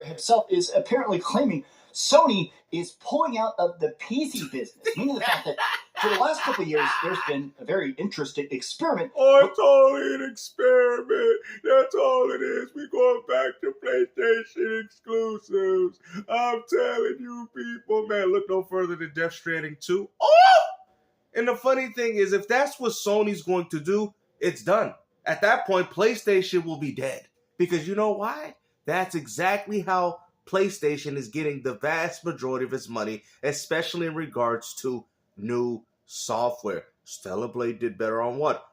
himself is apparently claiming Sony is pulling out of the PC business, meaning the fact that for the last couple of years, there's been a very interesting experiment. Oh, it's only an experiment. That's all it is. We're going back to PlayStation exclusives. I'm telling you people, man, look no further than Death Stranding 2. Oh! And the funny thing is, if that's what Sony's going to do, it's done. At that point, PlayStation will be dead. Because you know why? That's exactly how PlayStation is getting the vast majority of its money, especially in regards to new software. Stellar Blade did better on what?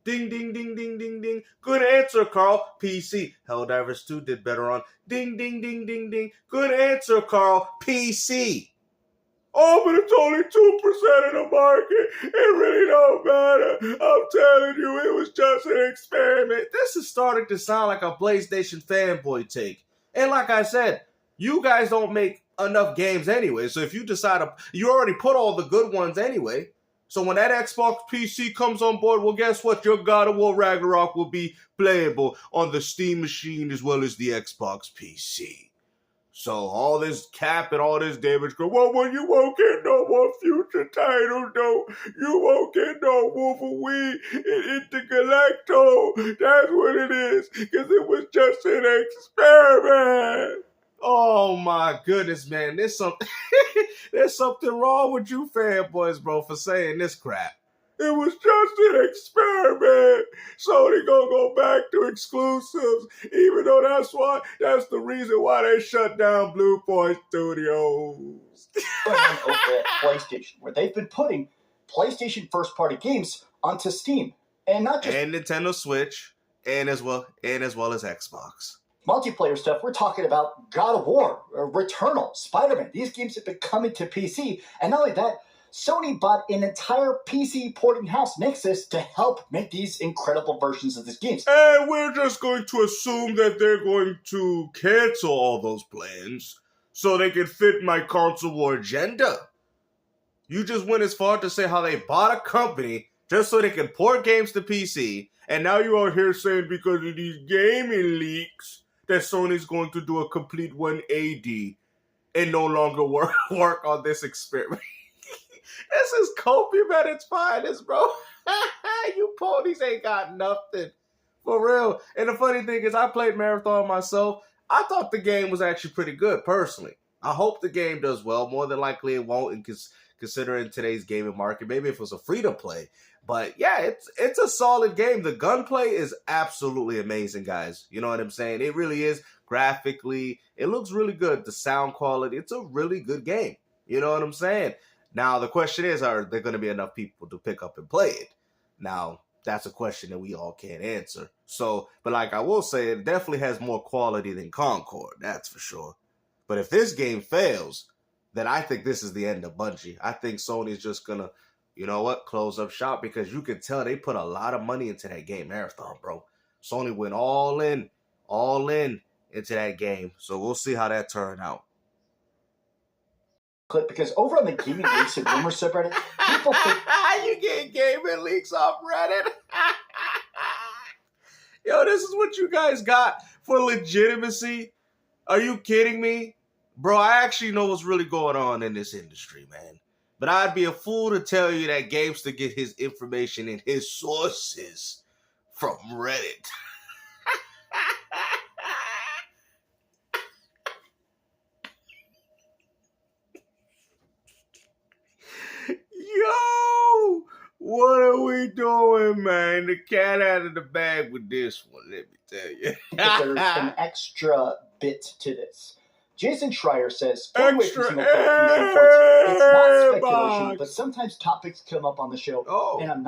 Ding, ding, ding, ding, ding, ding. Good answer, Carl. PC. Helldivers 2 did better on ding, ding, ding, ding, ding. Good answer, Carl. PC. Oh, but it's only 2% of the market. It really don't matter. I'm telling you, it was just an experiment. This is starting to sound like a PlayStation fanboy take. And like I said, you guys don't make enough games anyway. So if you decide you already put all the good ones anyway. So when that Xbox PC comes on board, well, guess what? Your God of War Ragnarok will be playable on the Steam machine as well as the Xbox PC. So all this cap and all this damage go, well, you won't get no more future titles, though. You won't get no Wolverine and Intergalacto. That's what it is, because it was just an experiment. Oh my goodness, man. There's something wrong with you fanboys, bro, for saying this crap. It was just an experiment. Sony gonna go back to exclusives, even though that's the reason why they shut down Blue Point Studios. Over at PlayStation, where they've been putting PlayStation first-party games onto Steam, and not just Nintendo Switch, and as well as Xbox. Multiplayer stuff. We're talking about God of War, Returnal, Spider-Man. These games have been coming to PC, and not only that, Sony bought an entire PC porting house, Nexus, to help make these incredible versions of these games. And we're just going to assume that they're going to cancel all those plans so they can fit my console war agenda. You just went as far to say how they bought a company just so they can port games to PC, and now you're out here saying because of these gaming leaks that Sony's going to do a complete 180 and no longer work on this experiment. This is copium at its finest, bro. You ponies ain't got nothing. For real. And the funny thing is, I played Marathon myself. I thought the game was actually pretty good, personally. I hope the game does well. More than likely it won't, and considering today's gaming market. Maybe if it was a free-to-play. But yeah, it's a solid game. The gunplay is absolutely amazing, guys. You know what I'm saying? It really is. Graphically, it looks really good. The sound quality, it's a really good game. You know what I'm saying? Now, the question is, are there going to be enough people to pick up and play it? Now, that's a question that we all can't answer. So, but like I will say, it definitely has more quality than Concord. That's for sure. But if this game fails, then I think this is the end of Bungie. I think Sony's just going to, you know what, close up shop, because you can tell they put a lot of money into that game Marathon, bro. Sony went all in into that game. So we'll see how that turned out. Clip, because over on the Gaming Leaks and Rumor subreddit, people think you get gaming leaks off Reddit. Yo, this is what you guys got for legitimacy? Are you kidding me? Bro, I actually know what's really going on in this industry, man. But I'd be a fool to tell you that Gamester get his information and his sources from Reddit. Yo, what are we doing, man? The cat out of the bag with this one, let me tell you. there's an extra bit to this. Jason Schreier says, it's not speculation, but sometimes topics come up on the show, and I'm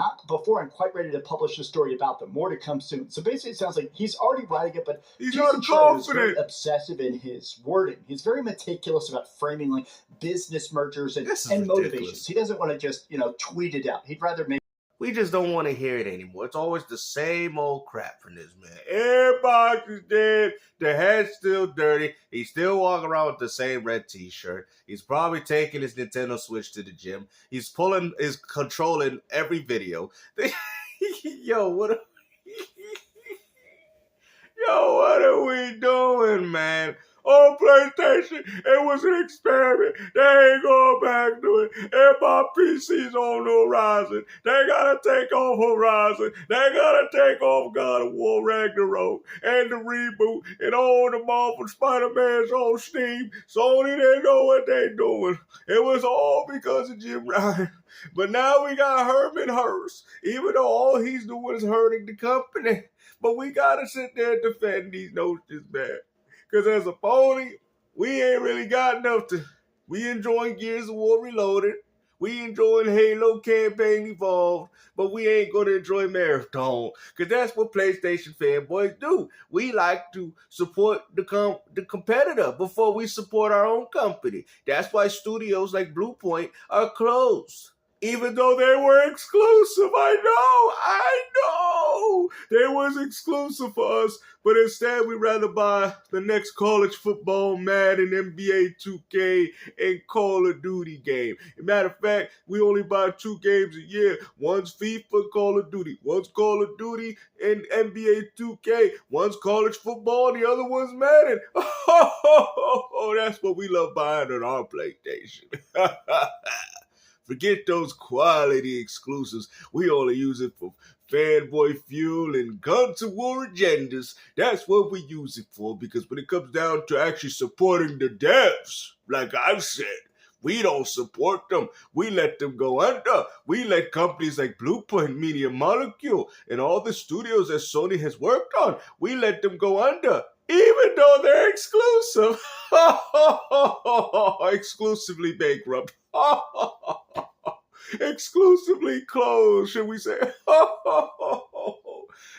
quite ready to publish a story about them. More to come soon. So basically, it sounds like he's already writing it, but he's Jason Schreier is very obsessive in his wording. He's very meticulous about framing like business mergers and motivations. He doesn't want to just tweet it out. He'd rather make. We just don't want to hear it anymore. It's always the same old crap from this man. Airbox is dead. The head's still dirty. He's still walking around with the same red t-shirt. He's probably taking his Nintendo Switch to the gym. He's controlling every video. Yo, what are we doing, man? on PlayStation. It was an experiment. They ain't going back to it. And my PC's on the horizon. They gotta take off Horizon. They gotta take off God of War Ragnarok and the reboot and all the Marvel Spider-Mans on Steam. Sony, they know what they doing. It was all because of Jim Ryan. But now we got Herman Hurst, even though all he's doing is hurting the company. But we gotta sit there and defend these notions, man. Because as a pony, we ain't really got nothing. We enjoying Gears of War Reloaded. We enjoying Halo Campaign Evolved. But we ain't going to enjoy Marathon. Because that's what PlayStation fanboys do. We like to support the competitor before we support our own company. That's why studios like Blue Point are closed. Even though they were exclusive, I know, they was exclusive for us, but instead we'd rather buy the next college football, Madden, NBA 2K, and Call of Duty game. As a matter of fact, we only buy 2 games a year. One's FIFA, Call of Duty. One's Call of Duty and NBA 2K. One's college football, and the other one's Madden. Oh, that's what we love buying on our PlayStation. Forget those quality exclusives. We only use it for fanboy fuel and guns of war agendas. That's what we use it for, because when it comes down to actually supporting the devs, like I've said, we don't support them. We let them go under. We let companies like Blueprint, Media Molecule, and all the studios that Sony has worked on, we let them go under. Even though they're exclusive. Exclusively bankrupt. Exclusively closed, should we say?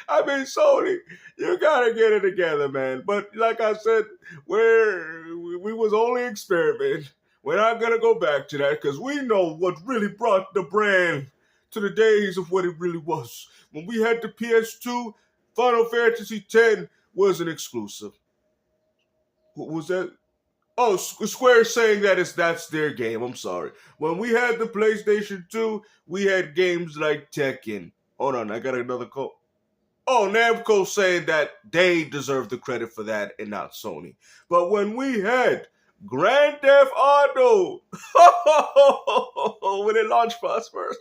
I mean, Sony, you gotta get it together, man. But like I said, we was only experimenting. We're not gonna go back to that because we know what really brought the brand to the days of what it really was. When we had the PS2, Final Fantasy X was an exclusive. What was that? Oh, Square saying that's their game. I'm sorry. When we had the PlayStation 2, we had games like Tekken. Hold on, I got another call. Oh, Namco saying that they deserve the credit for that and not Sony. But when we had Grand Theft Auto, when it launched for us first,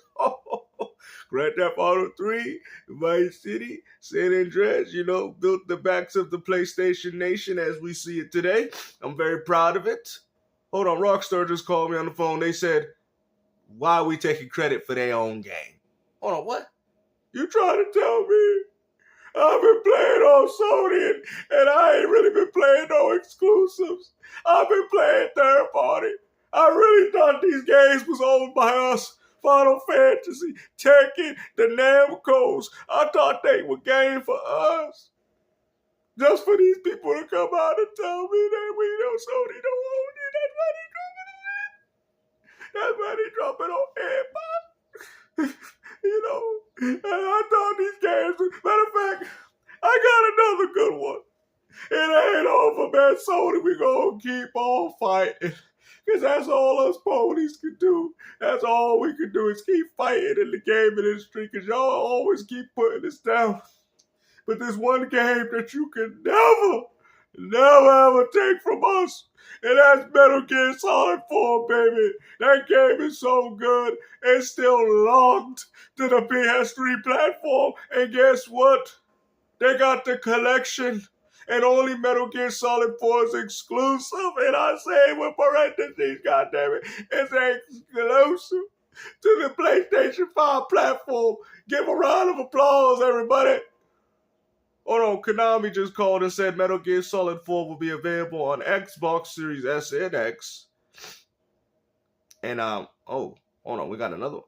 Grand Theft Auto 3, Vice City, San Andreas, built the backs of the PlayStation Nation as we see it today. I'm very proud of it. Hold on, Rockstar just called me on the phone. They said, why are we taking credit for their own game? Hold on, what? You trying to tell me I've been playing on Sony and I ain't really been playing no exclusives. I've been playing third party. I really thought these games was owned by us. Final Fantasy, Tekken, the Namcos. I thought they were game for us. Just for these people to come out and tell me that we know Sony don't own it. That's money dropping on everybody. And I thought these games, matter of fact, I got another good one. It ain't over, man. Sony, we gonna keep on fighting. Because that's all us ponies can do. That's all we can do is keep fighting in the gaming industry. Because y'all always keep putting us down. But there's one game that you can never ever take from us. And that's Metal Gear Solid 4, baby. That game is so good. It's still locked to the PS3 platform. And guess what? They got the collection. And only Metal Gear Solid 4 is exclusive. And I say with parentheses, goddammit, it's exclusive to the PlayStation 5 platform. Give a round of applause, everybody. Hold on, Konami just called and said Metal Gear Solid 4 will be available on Xbox Series S and X. And, hold on, we got another one.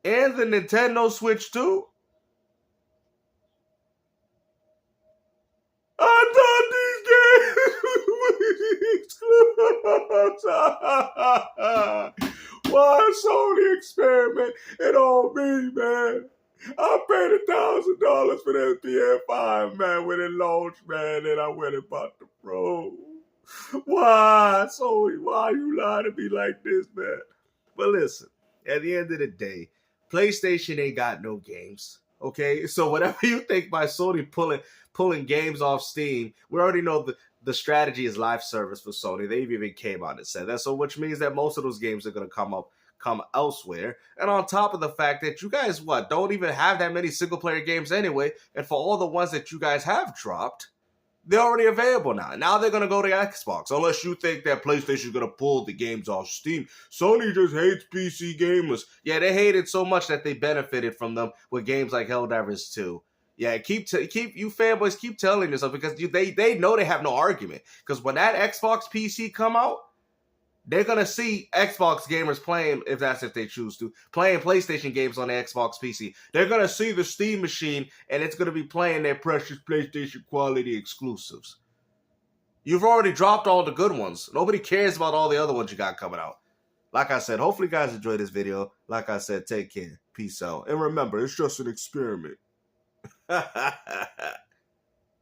And the Nintendo Switch 2. I thought these games were why Sony experiment it on me, man? I paid $1,000 for that PS5, man, when it launched, man, and I went and bought the Pro. Why, Sony? Why you lying to me like this, man? But listen, at the end of the day, PlayStation ain't got no games. Okay, so whatever you think by Sony pulling games off Steam, we already know the strategy is live service for Sony. They've even came out and said that, so which means that most of those games are going to come elsewhere. And on top of the fact that you guys don't even have that many single player games anyway, and for all the ones that you guys have dropped, they're already available now. Now they're going to go to Xbox. Unless you think that PlayStation's going to pull the games off Steam. Sony just hates PC gamers. Yeah, they hate it so much that they benefited from them with games like Helldivers 2. Yeah, keep you fanboys keep telling yourself, because they know they have no argument. Because when that Xbox PC come out, they're going to see Xbox gamers playing, if they choose to, playing PlayStation games on the Xbox PC. They're going to see the Steam machine, and it's going to be playing their precious PlayStation quality exclusives. You've already dropped all the good ones. Nobody cares about all the other ones you got coming out. Like I said, hopefully you guys enjoyed this video. Like I said, take care. Peace out. And remember, it's just an experiment.